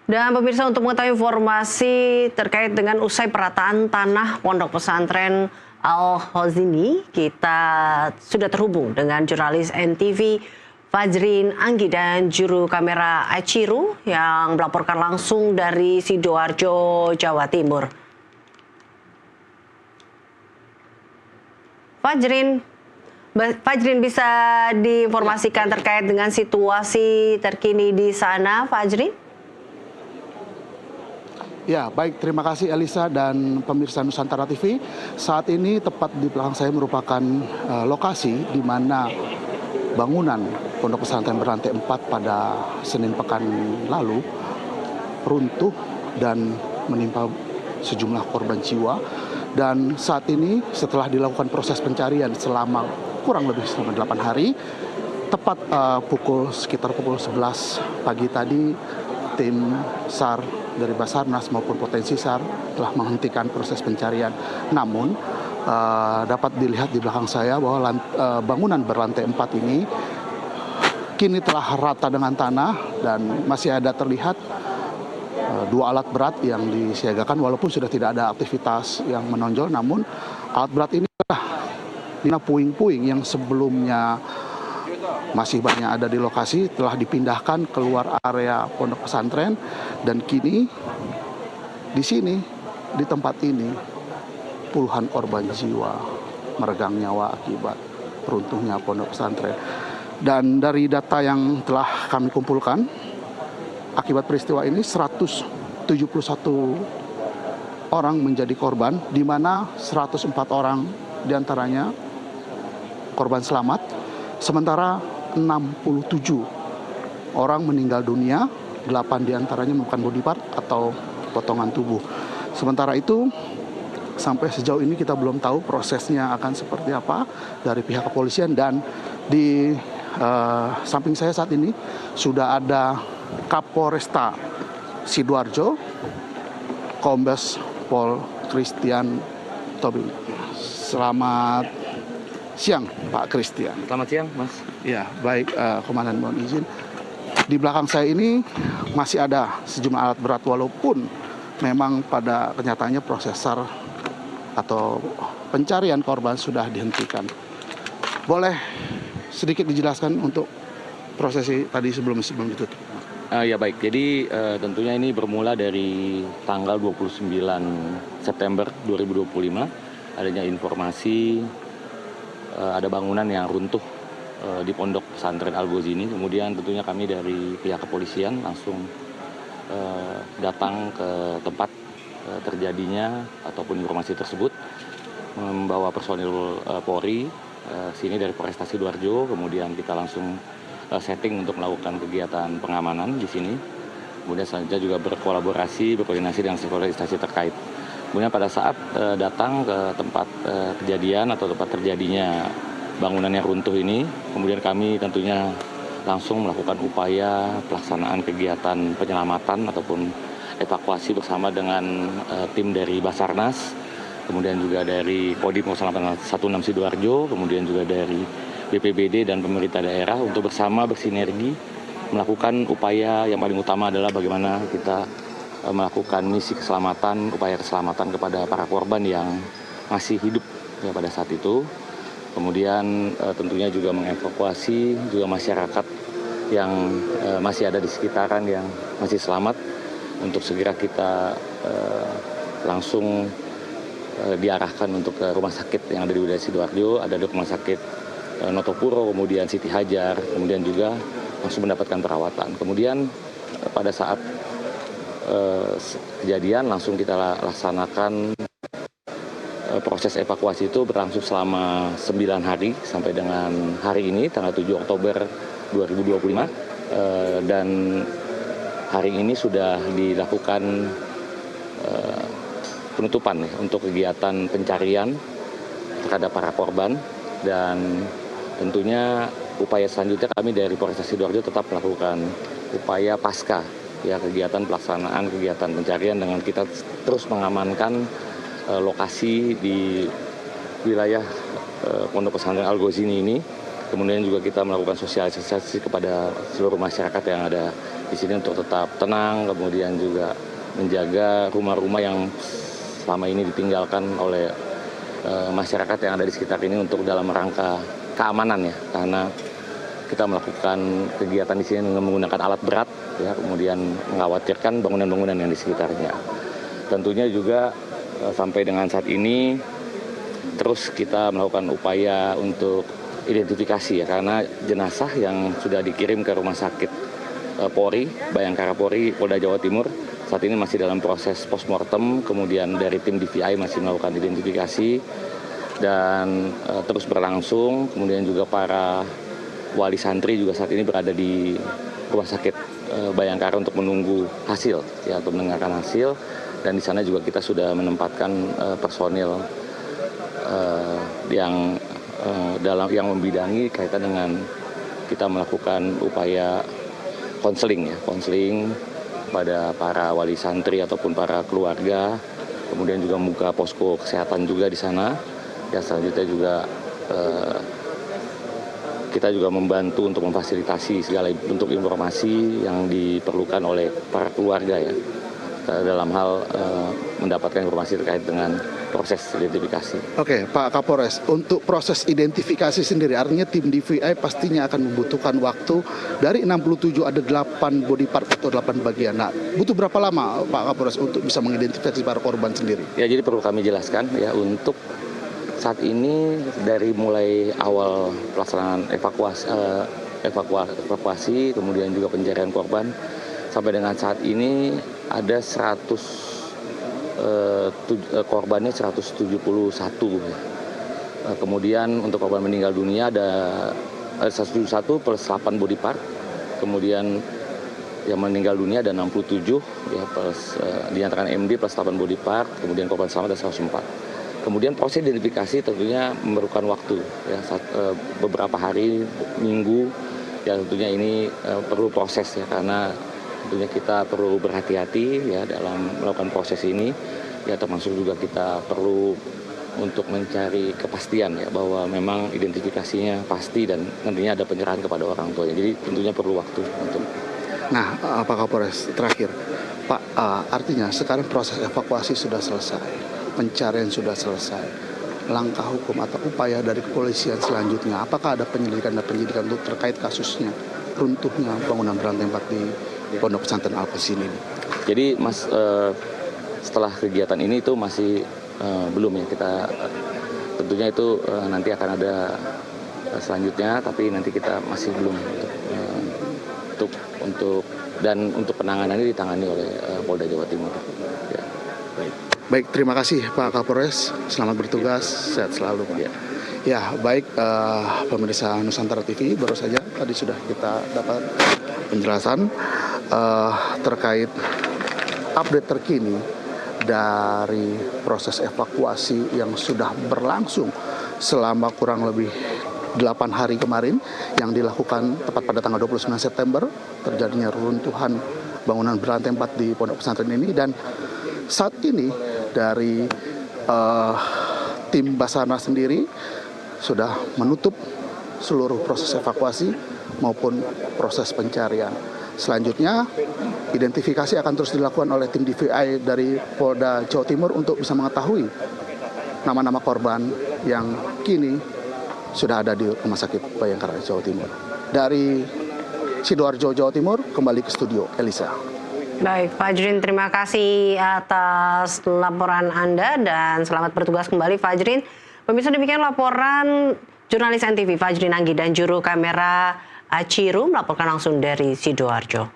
Dan pemirsa, untuk mengetahui informasi terkait dengan usai perataan tanah Pondok Pesantren Al-Khazini, kita sudah terhubung dengan jurnalis NTV Fajrin Anggi dan juru kamera Aciru yang melaporkan langsung dari Sidoarjo, Jawa Timur. Fajrin, bisa diinformasikan terkait dengan situasi terkini di sana, Fajrin? Ya, baik. Terima kasih Elisa dan pemirsa Nusantara TV. Saat ini tepat di belakang saya merupakan lokasi di mana bangunan Pondok Pesantren berlantai 4 pada Senin pekan lalu runtuh dan menimpa sejumlah korban jiwa. Dan saat ini setelah dilakukan proses pencarian selama kurang lebih 8 hari, tepat sekitar pukul 11 pagi tadi, tim SAR dari Basarnas maupun potensi SAR telah menghentikan proses pencarian. Namun dapat dilihat di belakang saya bahwa bangunan berlantai 4 ini kini telah rata dengan tanah dan masih ada terlihat 2 alat berat yang disiagakan walaupun sudah tidak ada aktivitas yang menonjol. Namun alat berat ini adalah puing-puing yang sebelumnya masih banyak ada di lokasi telah dipindahkan keluar area pondok pesantren, dan kini di sini, di tempat ini, puluhan korban jiwa meregang nyawa akibat runtuhnya pondok pesantren. Dan dari data yang telah kami kumpulkan, akibat peristiwa ini 171 orang menjadi korban, di mana 104 orang diantaranya korban selamat, sementara 67 orang meninggal dunia, 8 diantaranya merupakan body part atau potongan tubuh. Sementara itu, sampai sejauh ini kita belum tahu prosesnya akan seperti apa dari pihak kepolisian, dan di samping saya saat ini sudah ada Kapolresta Sidoarjo, Kombes Pol Christian Tobing. Selamat siang, Pak Christian. Selamat siang, Mas. Ya, baik, Komandan, mohon izin. Di belakang saya ini masih ada sejumlah alat berat, walaupun memang pada kenyataannya proses SAR atau pencarian korban sudah dihentikan. Boleh sedikit dijelaskan untuk prosesi tadi sebelum ditutup? Ya baik, jadi tentunya ini bermula dari tanggal 29 September 2025, adanya informasi ada bangunan yang runtuh di Pondok Pesantren Al-Khazini. Kemudian tentunya kami dari pihak kepolisian langsung datang ke tempat terjadinya ataupun informasi tersebut, membawa personil Polri sini dari Polresta Sidoarjo. Kemudian kita langsung setting untuk melakukan kegiatan pengamanan di sini. Kemudian selanjutnya juga berkoordinasi dengan stakeholder instansi terkait. Kemudian pada saat datang ke tempat kejadian atau tempat terjadinya bangunan yang runtuh ini, kemudian kami tentunya langsung melakukan upaya pelaksanaan kegiatan penyelamatan ataupun evakuasi bersama dengan tim dari Basarnas, kemudian juga dari Kodim 16 Sidoarjo, kemudian juga dari BPBD dan pemerintah daerah untuk bersama bersinergi melakukan upaya yang paling utama adalah bagaimana kita melakukan misi keselamatan, upaya keselamatan kepada para korban yang masih hidup ya pada saat itu. Kemudian tentunya juga mengevakuasi juga masyarakat yang masih ada di sekitaran yang masih selamat untuk segera kita langsung diarahkan untuk ke rumah sakit yang ada di wilayah Sidoarjo. Ada di rumah sakit Notopuro, kemudian Siti Hajar, kemudian juga langsung mendapatkan perawatan. Kemudian pada saat kejadian langsung kita laksanakan proses evakuasi itu berlangsung selama 9 hari sampai dengan hari ini tanggal 7 Oktober 2025, dan hari ini sudah dilakukan penutupan untuk kegiatan pencarian terhadap para korban, dan tentunya upaya selanjutnya kami dari Polresta Sidoarjo tetap melakukan upaya pasca ya kegiatan pelaksanaan kegiatan pencarian dengan kita terus mengamankan lokasi di wilayah Pondok Pesantren Al-Khazini ini. Kemudian juga kita melakukan sosialisasi kepada seluruh masyarakat yang ada di sini untuk tetap tenang, kemudian juga menjaga rumah-rumah yang selama ini ditinggalkan oleh masyarakat yang ada di sekitar ini untuk dalam rangka keamanan ya, karena kita melakukan kegiatan di sini dengan menggunakan alat berat ya, kemudian mengkhawatirkan bangunan-bangunan yang di sekitarnya. Tentunya juga sampai dengan saat ini terus kita melakukan upaya untuk identifikasi ya, karena jenazah yang sudah dikirim ke rumah sakit Polri, Bayangkara Polri, Polda Jawa Timur saat ini masih dalam proses postmortem, kemudian dari tim DVI masih melakukan identifikasi dan terus berlangsung. Kemudian juga para wali santri juga saat ini berada di rumah sakit Bayangkara untuk menunggu hasil ya, untuk mendengarkan hasil. Dan di sana juga kita sudah menempatkan personil yang membidangi kaitan dengan kita melakukan upaya konseling pada para wali santri ataupun para keluarga, kemudian juga membuka posko kesehatan juga di sana. Ya, selanjutnya juga kita juga membantu untuk memfasilitasi segala bentuk informasi yang diperlukan oleh para keluarga ya, dalam hal mendapatkan informasi terkait dengan proses identifikasi. Oke, Pak Kapolres, untuk proses identifikasi sendiri, artinya tim DVI pastinya akan membutuhkan waktu dari 67 ada 8 body part atau 8 bagian. Nah, butuh berapa lama Pak Kapolres untuk bisa mengidentifikasi para korban sendiri? Ya, jadi perlu kami jelaskan ya, untuk saat ini dari mulai awal pelaksanaan evakuasi, kemudian juga pencarian korban, sampai dengan saat ini ada korbannya 171. Kemudian untuk korban meninggal dunia ada 171 plus 8 body part. Kemudian yang meninggal dunia ada 67 ya, plus dinyatakan MD plus 8 body part. Kemudian korban selamat ada 104. Kemudian proses identifikasi tentunya memerlukan waktu ya, beberapa hari, minggu ya, tentunya ini perlu proses ya, karena tentunya kita perlu berhati-hati ya dalam melakukan proses ini ya, termasuk juga kita perlu untuk mencari kepastian ya bahwa memang identifikasinya pasti dan nantinya ada penyerahan kepada orang tuanya. Jadi tentunya perlu waktu untuk. Nah, Pak Kapolres, terakhir Pak, artinya sekarang proses evakuasi sudah selesai, pencarian sudah selesai, langkah hukum atau upaya dari kepolisian selanjutnya, apakah ada penyelidikan untuk terkait kasusnya runtuhnya bangunan berantai 4 di Pondok Pesantren Al-Hozini ini? Jadi Mas, setelah kegiatan ini itu masih belum ya, kita tentunya itu nanti akan ada selanjutnya, tapi nanti kita masih belum untuk penanganannya ditangani oleh Polda Jawa Timur. Ya. Baik, terima kasih Pak Kapolres, selamat bertugas, sehat selalu Pak. Ya, baik pemirsa Nusantara TV, baru saja tadi sudah kita dapat penjelasan terkait update terkini dari proses evakuasi yang sudah berlangsung selama kurang lebih 8 hari kemarin, yang dilakukan tepat pada tanggal 29 September terjadinya runtuhan bangunan berantai 4 di Pondok Pesantren ini. Dan saat ini dari tim Basarnas sendiri sudah menutup seluruh proses evakuasi maupun proses pencarian. Selanjutnya, identifikasi akan terus dilakukan oleh tim DVI dari Polda Jawa Timur untuk bisa mengetahui nama-nama korban yang kini sudah ada di Rumah Sakit Bayangkara Jawa Timur. Dari Sidoarjo, Jawa Timur, kembali ke studio Elisa. Baik, Fajrin, terima kasih atas laporan Anda dan selamat bertugas kembali, Fajrin. Pemirsa, demikian laporan jurnalis NTV Fajrin Anggi dan juru kamera Aciru melaporkan langsung dari Sidoarjo.